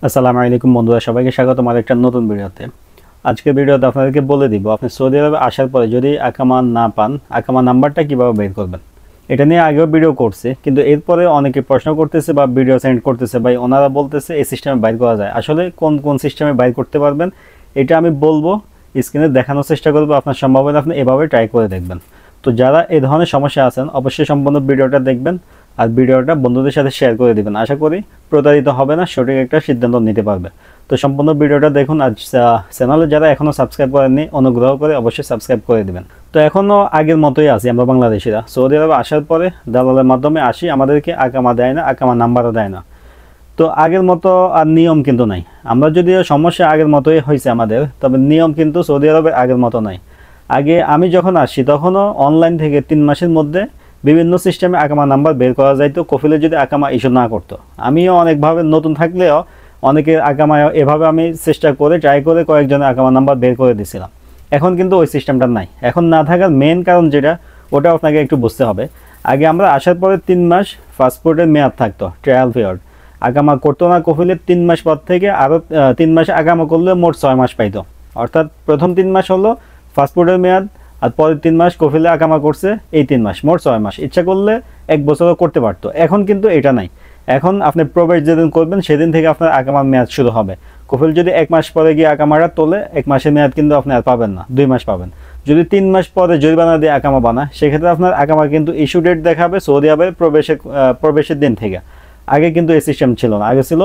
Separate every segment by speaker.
Speaker 1: আসসালামু আলাইকুম বন্ধুরা, সবাইকে স্বাগতম আরেকটা নতুন ভিডিওতে। আজকের ভিডিওতে আপনাদেরকে বলে দিব আপনি সৌদি আরবে আসার পরে যদি আকামা না পান, আকামা নাম্বারটা কিভাবে বের করবেন। এটা নিয়ে আগেও ভিডিও করছে, কিন্তু এরপরে অনেকে প্রশ্ন করতেছে বা ভিডিও সেন্ড করতেছে, ভাই ওনারা বলতেছে এই সিস্টেমে বাইর করা যায়। আসলে কোন কোন সিস্টেমে বাইর করতে পারবেন এটা আমি বলবো, স্ক্রিনে দেখানোর চেষ্টা করবো। আপনার সম্ভব হলে আপনি এভাবে ট্রাই করে দেখবেন। তো যারা এই ধরনের সমস্যা আছেন অবশ্যই সম্পূর্ণ ভিডিওটা দেখবেন আর ভিডিওটা বন্ধুদের সাথে শেয়ার করে দিবেন। আশা করি প্রতারিত হবে না, সঠিক একটা সিদ্ধান্ত নিতে পারবে। তো সম্পূর্ণ ভিডিওটা দেখুন। আর চ্যানেলে যারা এখনও সাবস্ক্রাইব করেননি অনুগ্রহ করে অবশ্যই সাবস্ক্রাইব করে দিবেন। তো এখনও আগের মতোই আছি আমরা বাংলাদেশিরা। সৌদি আরবে আসার পরে দালালের মাধ্যমে আসি, আমাদেরকে আকামা দেয় না, আকামা নাম্বারও দেয় না। তো আগের মতো আর নিয়ম কিন্তু নাই। আমরা যদিও সমস্যা আগের মতোই হয়েছে আমাদের, তবে নিয়ম কিন্তু সৌদি আরবে আগের মতো নাই। আগে আমি যখন আসি তখনও অনলাইন থেকে 3 মাসের মধ্যে বিভিন্ন সিস্টেমে আকামা নাম্বার বের করা যাইতো, কফিলে যদি আকামা ইস্যু না করতো। আমিও অনেকভাবে নতুন থাকলেও অনেকের আকামা এভাবে আমি চেষ্টা করে ট্রাই করে কয়েকজনের আকামা নাম্বার বের করে দিয়েছিলাম। এখন কিন্তু ওই সিস্টেমটা নাই। এখন না থাকার মেন কারণ যেটা, ওটা আপনাকে একটু বুঝতে হবে। আগে আমরা আসার পরে 3 মাস পাসপোর্টের মেয়াদ থাকতো, ট্রায়াল পিরিয়ড। আকামা করতো না কফিলে 3 মাস পর থেকে আরও 3 মাসে আকামা করলে মোট 6 মাস পাইতো। অর্থাৎ প্রথম 3 মাস হলো পাসপোর্টের মেয়াদ, আর পরের 3 মাস কফিলে আকামা করছে, এই 3 মাস মোট 6 মাস। ইচ্ছা করলে 1 বছরও করতে পারতো। এখন কিন্তু এটা নাই। এখন আপনি প্রবেশ যেদিন করবেন সেদিন থেকে আপনার আকামার মেয়াদ শুরু হবে। কফিল যদি 1 মাস পরে গিয়ে আকামাটা তোলে, 1 মাসের মেয়াদ কিন্তু আপনি আর পাবেন না, 2 মাস পাবেন। যদি 3 মাস পরে জরিমানা দিয়ে আকামা বানায়, সেক্ষেত্রে আপনার আকামা কিন্তু ইস্যু ডেট দেখাবে সৌদি আরবের প্রবেশের দিন থেকে। আগে কিন্তু এই সিস্টেম ছিল না। আগে ছিল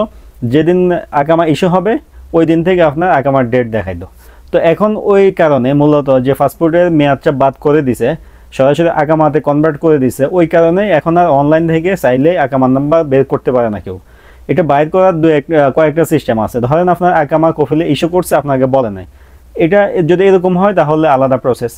Speaker 1: যেদিন আকামা ইস্যু হবে ওই দিন থেকে আপনার আকামার ডেট দেখাইতো। তো এখন ওই কারণে মূলত যে পাসপোর্টের মেয়াদটা বাদ করে দিছে, সরাসরি আকামাতে কনভার্ট করে দিছে, ওই কারণে এখন আর অনলাইন থেকে চাইলে আকামার নাম্বার বের করতে পারে না কেউ। এটা বাইর করার কয়েকটা সিস্টেম আছে। ধরেন আপনার আকামা কফিলে ইস্যু করছে, আপনাকে বলে নাই। এটা যদি এরকম হয় তাহলে আলাদা প্রসেস।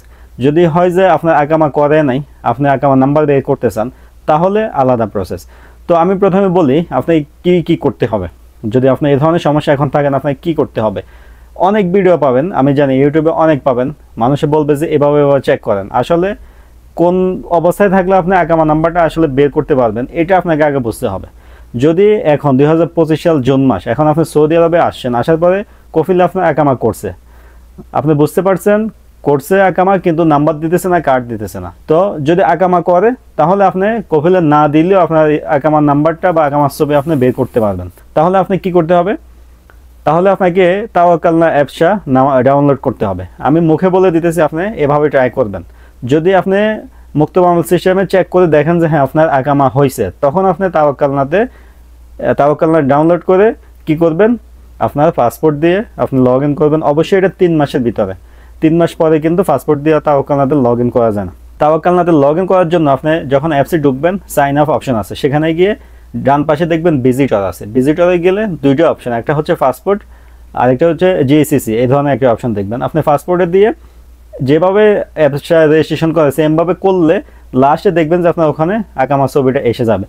Speaker 1: যদি হয় যে আপনার আকামা করে নাই, আপনি আকামা নাম্বার বের করতে চান, তাহলে আলাদা প্রসেস। তো আমি প্রথমে বলি আপনি কি কি করতে হবে। যদি আপনি এই ধরনের সমস্যা এখন থাকেন, আপনাকে কি করতে হবে। অনেক ভিডিও পাবেন, আমি জানি ইউটিউবে অনেক পাবেন, মানুষে বলবে যে এভাবে এভাবে চেক করেন। আসলে কোন অবস্থায় থাকলে আপনি আকামা নাম্বারটা আসলে বের করতে পারবেন, এটা আপনাকে আগে বুঝতে হবে। যদি এখন 2025 সাল জুন মাস, এখন আপনি সৌদি আরবে আসছেন, আসার পরে কফিলে আপনার আকামা করছে, আপনি বুঝতে পারছেন করছে আকামা, কিন্তু নাম্বার দিতেছে না, কার্ড দিতেছে না। তো যদি আকামা করে তাহলে আপনি কফিলে না দিলেও আপনার আকামার নাম্বারটা বা আকামার ছবি আপনি বের করতে পারবেন। তাহলে আপনি কি করতে হবে, তাহলে আপনাকে তাওয়াক্কালনা অ্যাপসটা ডাউনলোড করতে হবে। আমি মুখে বলে দিতেছি, আপনি এভাবে ট্রাই করবেন। যদি আপনি মুক্ত বাংলা সিস্টেমে চেক করে দেখেন যে হ্যাঁ আপনার আকামা হয়েছে, তখন আপনি তাওয়াক্কালনা ডাউনলোড করে কি করবেন, আপনার পাসপোর্ট দিয়ে আপনি লগ ইন করবেন। অবশ্যই এটা 3 মাসের ভিতরে। 3 মাস পরে কিন্তু পাসপোর্ট দিয়ে তাওয়াক্কালনাতে লগ ইন করা যায় না। তাওয়াক্কালনাতে লগ ইন করার জন্য আপনি যখন অ্যাপসে ঢুকবেন, সাইন আপ অপশন আছে, সেখানে গিয়ে ডান পাশে দেখবেন ভিজিটর আছে। ভিজিটরে গেলে 2টা অপশন, একটা হচ্ছে পাসপোর্ট আর একটা হচ্ছে জিএসিসি, এই ধরনের একটা অপশন দেখবেন। আপনি পাসপোর্টে দিয়ে যেভাবে অ্যাপসটা রেজিস্ট্রেশন করে সেমভাবে করলে লাস্টে দেখবেন যে আপনার ওখানে আকামা ছবিটা এসে যাবে।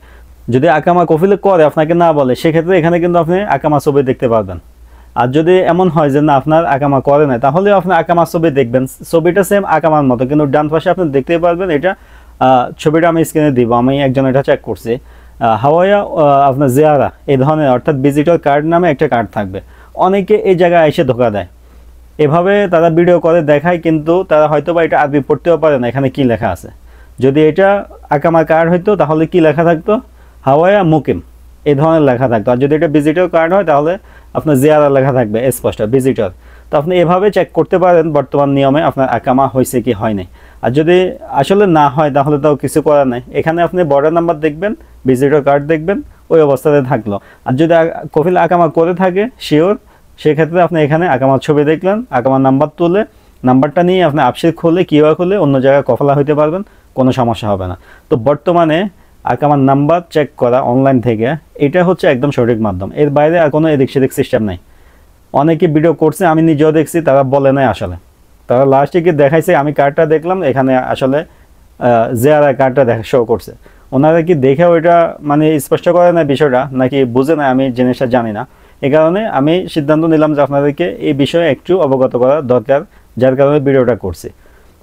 Speaker 1: যদি আকামা কফিলে করে আপনাকে না বলে, সেক্ষেত্রে এখানে কিন্তু আপনি আকামা ছবি দেখতে পারবেন। আর যদি এমন হয় যে না আপনার আকামা করে না, তাহলে আপনি আকামা ছবি দেখবেন, ছবিটা সেম আকামার মতো, কিন্তু ডান পাশে আপনি দেখতে পারবেন। এটা ছবিটা আমি স্ক্রিনে দিব, আমি একজন এটা চেক করছি। হাওয়াইয়া আপনার জিয়ারা এই ধরনের, অর্থাৎ ভিজিটর কার্ড নামে একটা কার্ড থাকবে। অনেকে এই জায়গায় এসে ধোকা দেয়, এভাবে তারা ভিডিও করে দেখায়, কিন্তু তারা হয়তো বা এটা আরবি পড়তেও পারে না এখানে কি লেখা আছে। যদি এটা আকামার কার্ড হইতো তাহলে কি লেখা থাকতো, হাওয়াইয়া মুকিম এই ধরনের লেখা থাকতো। আর যদি এটা ভিজিটর কার্ড হয় তাহলে আপনার জিয়ারা লেখা থাকবে স্পষ্ট, ভিজিটর। তো আপনি এভাবে চেক করতে পারেন বর্তমান নিয়মে আপনার আকামা হয়েছে কি হয় নাই। আর যদি আসলে না হয় তাহলে তাও কিছু করার নাই। এখানে আপনি বর্ডার নাম্বার দেখবেন, ভিজিটর কার্ড দেখবেন, ওই অবস্থাতে থাকলো। আর যদি কফিল আকামা করে থাকে শিওর, সেক্ষেত্রে আপনি এখানে আকামার ছবি দেখলেন, আকামার নাম্বার তুলে নাম্বারটা নিয়ে আপনি আপসেট খুলে কিউআর খুলে অন্য জায়গায় কফলা হইতে পারবেন, কোনো সমস্যা হবে না। তো বর্তমানে আকামার নাম্বার চেক করা অনলাইন থেকে, এটা হচ্ছে একদম সঠিক মাধ্যম। এর বাইরে আর কোনো এদিক সেদিক সিস্টেম নাই। অনেকে ভিডিও করছে, আমি নিজেও দেখছি, তারা বলে নাই আসলে। তারা লাস্টে গিয়ে দেখাইছে, আমি কার্ডটা দেখলাম, এখানে আসলে জেআরআই কার্ডটা শো করছে। ওনারা কি দেখে ওইটা মানে স্পষ্ট করে না বিষয়টা, নাকি বুঝে না, আমি জিনিসটা জানি না। এই কারণে আমি সিদ্ধান্ত নিলাম যে আপনাদেরকে এই বিষয়ে একটু অবগত করা দরকার, যার কারণে ভিডিওটা করছি।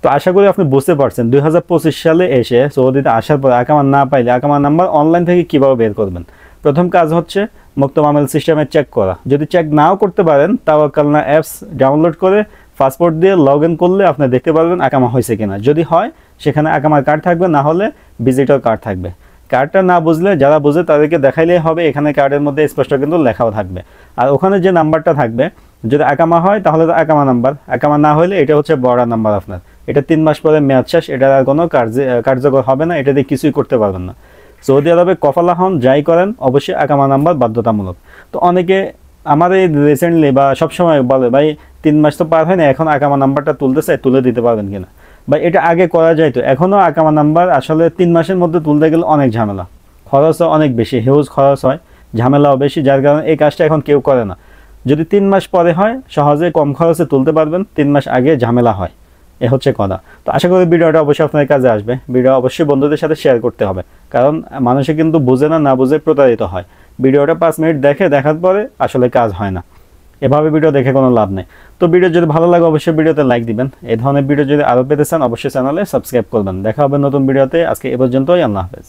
Speaker 1: তো আশা করি আপনি বুঝতে পারছেন 2025 সালে এসে সৌদিতে আসার পর আকামা না পাইলে আকামা নাম্বার অনলাইন থেকে কীভাবে বের করবেন। প্রথম কাজ হচ্ছে মুক্ত মামলা সিস্টেমে চেক করা। যদি চেক নাও করতে পারেন, তাওয়াক্কালনা অ্যাপস ডাউনলোড করে পাসপোর্ট দিয়ে লগ ইন করলে আপনি দেখতে পারবেন আকামা হয়েছে কিনা। যদি হয় সেখানে আকামার কার্ড থাকবে, না হলে ভিজিটর কার্ড থাকবে। কার্ডটা না বুঝলে যারা বুঝে তাদেরকে দেখাইলেই হবে, এখানে কার্ডের মধ্যে স্পষ্ট কিন্তু লেখাও থাকবে। আর ওখানে যে নাম্বারটা থাকবে, যদি আকামা হয় তাহলে তো আকামা নাম্বার, আকামা না হলে এটা হচ্ছে বর্ডার নাম্বার আপনার। এটা 3 মাস পরে মেয়াদ শেষ, এটা আর কোনো কার্যকর হবে না, এটা দিয়ে কিছুই করতে পারবেন না। সৌদি আরবে কফালা হন যাই করেন অবশ্যই আকামা নাম্বার বাধ্যতামূলক। তো অনেকে আমার এই রিসেন্টলি বা সবসময় বলে, ভাই 3 মাস তো পার হয় না, এখন আকামা নাম্বারটা তুলতে চাই, তুলে দিতে পারবেন কিনা। বা এটা আগে করা যায় তো, এখনও আকামা নাম্বার আসলে 3 মাসের মধ্যে তুলতে গেলে অনেক ঝামেলা, খরচও অনেক বেশি, হিউজ খরচ হয়, ঝামেলাও বেশি, যার কারণে এই কাজটা এখন কেউ করে না। যদি 3 মাস পরে হয় সহজে কম খরচে তুলতে পারবেন, 3 মাস আগে ঝামেলা হয়, এ হচ্ছে কথা। তো আশা করি ভিডিওটা অবশ্যই আপনাদের কাজে আসবে। ভিডিও অবশ্যই বন্ধুদের সাথে শেয়ার করতে হবে, কারণ মানুষে কিন্তু বুঝে না, না বুঝে প্রতারিত হয়। ভিডিওটা 5 মিনিট দেখার পরে আসলে কাজ হয় না, এভাবে ভিডিও দেখে কোনো লাভ নেই। তো ভিডিও যদি ভালো লাগে অবশ্যই ভিডিওতে লাইক দিবেন। এই ধরনের ভিডিও যদি আরও পেতে চান অবশ্যই চ্যানেলে সাবস্ক্রাইব করবেন। দেখা হবে নতুন ভিডিওতে। আজকে এ পর্যন্তই, আল্লাহ হাফেজ।